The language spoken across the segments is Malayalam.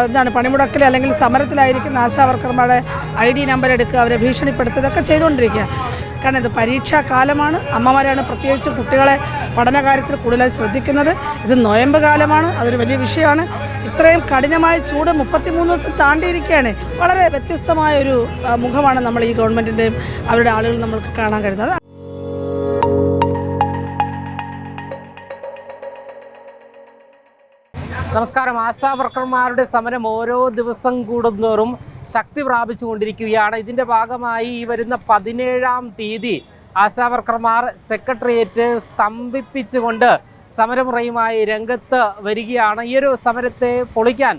എന്താണ് പണിമുടക്കിൽ അല്ലെങ്കിൽ സമരത്തിലായിരിക്കുന്ന ആശാവർക്കർമാരുടെ ID നമ്പർ എടുക്കുക, അവരെ ഭീഷണിപ്പെടുത്തുകയൊക്കെ ചെയ്തുകൊണ്ടിരിക്കുക. കാരണം ഇത് പരീക്ഷാ കാലമാണ്. അമ്മമാരാണ് പ്രത്യേകിച്ച് കുട്ടികളെ പഠനകാര്യത്തിൽ കൂടുതലായി ശ്രദ്ധിക്കുന്നത്. ഇത് നൊയമ്പ് കാലമാണ്, അതൊരു വലിയ വിഷയമാണ്. ഇത്രയും കഠിനമായ ചൂട് 33 ദിവസം താണ്ടിയിരിക്കുകയാണ്. വളരെ വ്യത്യസ്തമായ ഒരു മുഖമാണ് നമ്മൾ ഈ ഗവൺമെൻറ്റിൻ്റെയും അവരുടെ ആളുകൾ നമ്മൾക്ക് കാണാൻ കഴിയുന്നത്. നമസ്കാരം. ആശാവർക്കർമാരുടെ സമരം ഓരോ ദിവസം കൂടുന്തോറും ശക്തി പ്രാപിച്ചുകൊണ്ടിരിക്കുകയാണ്. ഇതിൻ്റെ ഭാഗമായി ഈ വരുന്ന 17-ാം തീയതി ആശാവർക്കർമാർ സെക്രട്ടേറിയറ്റ് സ്തംഭിപ്പിച്ചുകൊണ്ട് സമരമുറയുമായി രംഗത്ത് വരികയാണ്. ഈ ഒരു സമരത്തെ പൊളിക്കാൻ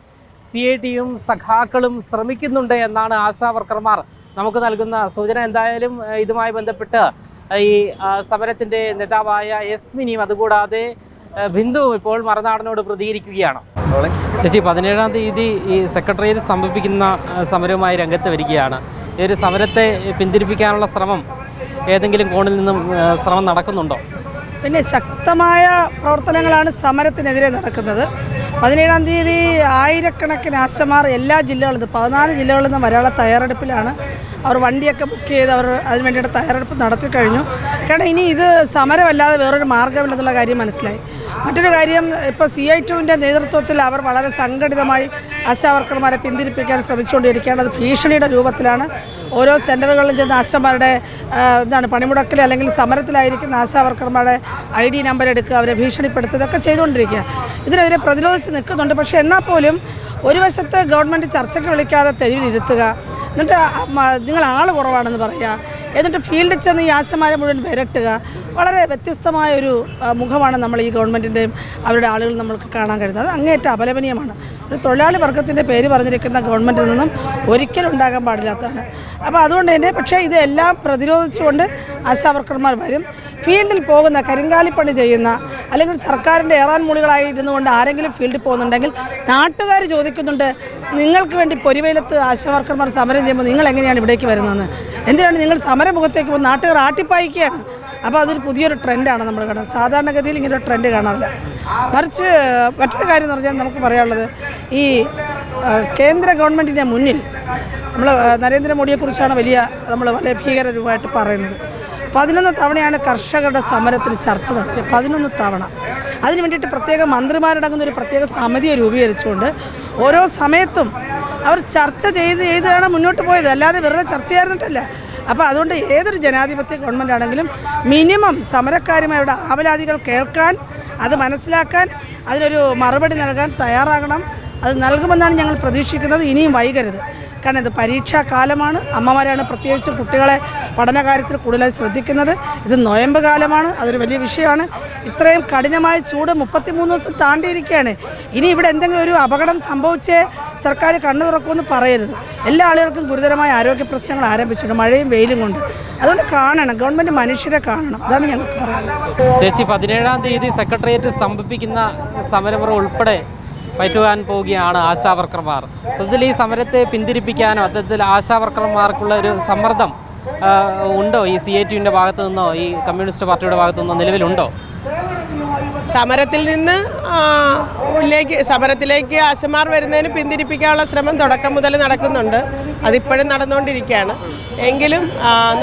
CITയും സഖാക്കളും ശ്രമിക്കുന്നുണ്ട് എന്നാണ് ആശാവർക്കർമാർ നമുക്ക് നൽകുന്ന സൂചന. എന്തായാലും ഇതുമായി ബന്ധപ്പെട്ട് ഈ സമരത്തിൻ്റെ നേതാവായ യസ്മിനിയും അതുകൂടാതെ ബിന്ദുവും ഇപ്പോൾ മറുനാടനോട് പ്രതികരിക്കുകയാണ്. ചേച്ചി, 17-ാം തീയതി ഈ സെക്രട്ടേറിയറ്റ് സ്തംഭിപ്പിക്കുന്ന സമരവുമായി രംഗത്ത് വരികയാണ്. ഈ ഒരു സമരത്തെ പിന്തിരിപ്പിക്കാനുള്ള ശ്രമം ഏതെങ്കിലും കോണിൽ നിന്നും ശ്രമം നടക്കുന്നുണ്ടോ? പിന്നെ ശക്തമായ പ്രവർത്തനങ്ങളാണ് സമരത്തിനെതിരെ നടക്കുന്നത്. 17-ാം തീയതി ആയിരക്കണക്കിന് ആശമാർ എല്ലാ ജില്ലകളിൽ നിന്ന് 14 ജില്ലകളിൽ നിന്ന് വരാനുള്ള തയ്യാറെടുപ്പിലാണ്. അവർ വണ്ടിയൊക്കെ ബുക്ക് ചെയ്ത് അവർ അതിന് വേണ്ടിയിട്ട് തയ്യാറെടുപ്പ് നടത്തി കഴിഞ്ഞു. കാരണം ഇനി ഇത് സമരമല്ലാതെ വേറൊരു മാർഗ്ഗമില്ലെന്നുള്ള കാര്യം മനസ്സിലായി. മറ്റൊരു കാര്യം, ഇപ്പോൾ CI2വിൻ്റെ നേതൃത്വത്തിൽ അവർ വളരെ സംഘടിതമായി ആശാവർക്കർമാരെ പിന്തിരിപ്പിക്കാൻ ശ്രമിച്ചുകൊണ്ടിരിക്കുകയാണ്. അത് ഭീഷണിയുടെ രൂപത്തിലാണ്. ഓരോ സെൻറ്ററുകളിലും ചെന്ന് ആശമാരുടെ പണിമുടക്കിൽ അല്ലെങ്കിൽ സമരത്തിലായിരിക്കുന്ന ആശാവർക്കർമാരുടെ ID നമ്പർ എടുക്കുക, അവരെ ഭീഷണിപ്പെടുത്തുകയൊക്കെ ചെയ്തുകൊണ്ടിരിക്കുക. ഇതിനെതിരെ പ്രതിരോധിച്ച് നിൽക്കുന്നുണ്ട്. പക്ഷേ എന്നാൽ പോലും ഒരു വശത്ത് ഗവൺമെൻറ് ചർച്ചയ്ക്ക് വിളിക്കാതെ തെരുവിലിരുത്തുക, എന്നിട്ട് നിങ്ങൾ ആൾ കുറവാണെന്ന് പറയുക, എന്നിട്ട് ഫീൽഡിൽ ചെന്ന് ഈ ആശമാരെ മുഴുവൻ വിരട്ടുക. വളരെ വ്യത്യസ്തമായൊരു മുഖമാണ് നമ്മൾ ഈ ഗവൺമെൻറ്റിൻ്റെയും അവരുടെ ആളുകൾ നമ്മൾക്ക് കാണാൻ കഴിയുന്നത്. അത് അങ്ങേയറ്റം അപലപനീയമാണ്. ഒരു തൊഴിലാളി വർഗത്തിൻ്റെ പേര് പറഞ്ഞിരിക്കുന്ന ഗവൺമെൻറ്റിൽ നിന്നും ഒരിക്കലും ഉണ്ടാകാൻ പാടില്ലാത്തതാണ്. അപ്പോൾ അതുകൊണ്ട് തന്നെ പക്ഷേ ഇതെല്ലാം പ്രതിരോധിച്ചുകൊണ്ട് ആശാവർക്കർമാർ വരും. ഫീൽഡിൽ പോകുന്ന കരിങ്കാലിപ്പണി ചെയ്യുന്ന അല്ലെങ്കിൽ സർക്കാരിൻ്റെ ഏറാൻ മൂളികളായി ഇരുന്നുകൊണ്ട് ആരെങ്കിലും ഫീൽഡിൽ പോകുന്നുണ്ടെങ്കിൽ നാട്ടുകാർ ചോദിക്കുന്നുണ്ട്, നിങ്ങൾക്ക് വേണ്ടി പൊരിവെയിലത്ത് ആശാവർക്കർമാർ സമരം ചെയ്യുമ്പോൾ നിങ്ങൾ എങ്ങനെയാണ് ഇവിടേക്ക് വരുന്നതെന്ന്, എന്തിനാണ് നിങ്ങൾ സമരമുഖത്തേക്ക് പോകുന്നത്? നാട്ടുകാർ ആട്ടിപ്പായിക്കുകയാണ്. അപ്പോൾ അതൊരു പുതിയൊരു ട്രെൻഡാണ് നമ്മൾ കാണുന്നത്. സാധാരണഗതിയിൽ ഇങ്ങനൊരു ട്രെൻഡ് കാണാറില്ല. മറിച്ച് മറ്റൊരു കാര്യം എന്ന് പറഞ്ഞാൽ നമുക്ക് പറയാനുള്ളത്, ഈ കേന്ദ്ര ഗവൺമെൻറ്റിൻ്റെ മുന്നിൽ നമ്മൾ നരേന്ദ്രമോദിയെക്കുറിച്ചാണ് നമ്മൾ വളരെ ഭീകരരൂപമായിട്ട് പറയുന്നത്. 11 തവണയാണ് കർഷകരുടെ സമരത്തിന് ചർച്ച നടത്തിയത്. 11 തവണ. അതിന് വേണ്ടിയിട്ട് പ്രത്യേക മന്ത്രിമാരടങ്ങുന്ന ഒരു പ്രത്യേക സമിതിയെ രൂപീകരിച്ചുകൊണ്ട് ഓരോ സമയത്തും അവർ ചർച്ച ചെയ്താണ് മുന്നോട്ട് പോയത്, അല്ലാതെ വെറുതെ ചർച്ച ചെയ്യാറുന്നിട്ടല്ല. അപ്പോൾ അതുകൊണ്ട് ഏതൊരു ജനാധിപത്യ ഗവൺമെൻറ് ആണെങ്കിലും മിനിമം സമരക്കാരുമായുടെ ആവലാതികൾ കേൾക്കാൻ, അത് മനസ്സിലാക്കാൻ, അതിനൊരു മറുപടി നൽകാൻ തയ്യാറാകണം. അത് നൽകുമെന്നാണ് ഞങ്ങൾ പ്രതീക്ഷിക്കുന്നത്. ഇനിയും വൈകരുത്. കാരണം ഇത് പരീക്ഷാ കാലമാണ്. അമ്മമാരാണ് പ്രത്യേകിച്ച് കുട്ടികളെ പഠനകാര്യത്തിൽ കൂടുതലായി ശ്രദ്ധിക്കുന്നത്. ഇത് നൊയമ്പ് കാലമാണ്, അതൊരു വലിയ വിഷയമാണ്. ഇത്രയും കഠിനമായ ചൂട് 33 ദിവസം താണ്ടിയിരിക്കുകയാണ്. ഇനി ഇവിടെ എന്തെങ്കിലും ഒരു അപകടം സംഭവിച്ചേ സർക്കാർ കണ്ണു തുറക്കുമെന്ന് പറയരുത്. എല്ലാ ആളുകൾക്കും ഗുരുതരമായ ആരോഗ്യ പ്രശ്നങ്ങൾ ആരംഭിച്ചിട്ടുണ്ട്, മഴയും വെയിലും കൊണ്ട്. അതുകൊണ്ട് കാണണം, ഗവൺമെൻറ് മനുഷ്യരെ കാണണം. അതാണ് ഞങ്ങൾക്ക് പറയുന്നത്. ചേച്ചി, 17-ാം തീയതി സെക്രട്ടേറിയറ്റ് സ്തംഭിപ്പിക്കുന്ന സമരമുറ ഉൾപ്പെടെ പറ്റുവാൻ പോവുകയാണ് ആശാവർക്കർമാർ. സത്യത്തിൽ ഈ സമരത്തെ പിന്തിരിപ്പിക്കാനോ അത്തരത്തിൽ ആശാവർക്കർമാർക്കുള്ള ഒരു സമ്മർദ്ദം ഉണ്ടോ ഈ CITയുടെ ഭാഗത്തു നിന്നോ ഈ കമ്മ്യൂണിസ്റ്റ് പാർട്ടിയുടെ ഭാഗത്തു നിന്നോ നിലവിലുണ്ടോ? സമരത്തിൽ നിന്ന് സമരത്തിലേക്ക് ആശമാർ വരുന്നതിന് പിന്തിരിപ്പിക്കാനുള്ള ശ്രമം തുടക്കം മുതൽ നടക്കുന്നുണ്ട്. അതിപ്പോഴും നടന്നുകൊണ്ടിരിക്കുകയാണ്. എങ്കിലും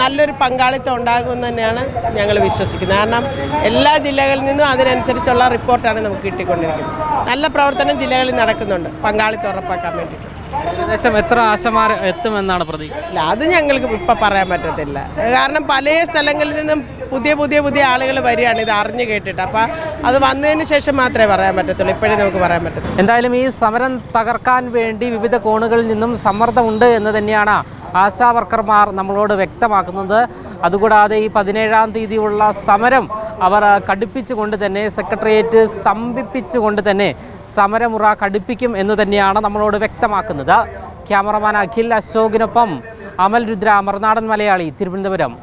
നല്ലൊരു പങ്കാളിത്തം ഉണ്ടാകുമെന്ന് തന്നെയാണ് ഞങ്ങൾ വിശ്വസിക്കുന്നത്. കാരണം എല്ലാ ജില്ലകളിൽ നിന്നും അതിനനുസരിച്ചുള്ള റിപ്പോർട്ടാണ് നമുക്ക് കിട്ടിക്കൊണ്ടിരിക്കുന്നത്. നല്ല പ്രവർത്തനം ജില്ലകളിൽ നടക്കുന്നുണ്ട് പങ്കാളിത്തം ഉറപ്പാക്കാൻ വേണ്ടിയിട്ട്. ഏകദേശം എത്ര ആശമാർ എത്തുമെന്നാണ് പ്രതീക്ഷ? ഇല്ല, അത് ഞങ്ങൾക്ക് ഇപ്പം പറയാൻ പറ്റത്തില്ല. കാരണം പല സ്ഥലങ്ങളിൽ നിന്നും പുതിയ ആളുകൾ വരികയാണ് ഇത് അറിഞ്ഞു കേട്ടിട്ട്. അപ്പോൾ അത് വന്നതിന് ശേഷം മാത്രമേ പറയാൻ പറ്റത്തുള്ളൂ. ഇപ്പോഴേ നമുക്ക് പറയാൻ പറ്റത്തുള്ളൂ. എന്തായാലും ഈ സമരം തകർക്കാൻ വേണ്ടി വിവിധ കോണുകളിൽ നിന്നും സമ്മർദ്ദമുണ്ട് എന്ന് തന്നെയാണ് ആശാവർക്കർമാർ നമ്മളോട് വ്യക്തമാക്കുന്നത്. അതുകൂടാതെ ഈ 17-ാം തീയതിയുള്ള സമരം അവർ കടുപ്പിച്ചുകൊണ്ട് തന്നെ സെക്രട്ടേറിയറ്റ് സ്തംഭിപ്പിച്ചുകൊണ്ട് തന്നെ സമരമുറ കടുപ്പിക്കും എന്ന് തന്നെയാണ് നമ്മളോട് വ്യക്തമാക്കുന്നത്. ക്യാമറമാൻ അഖിൽ അശോകിനൊപ്പം അമൽ രുദ്ര, മറുനാടൻ മലയാളി, തിരുവനന്തപുരം.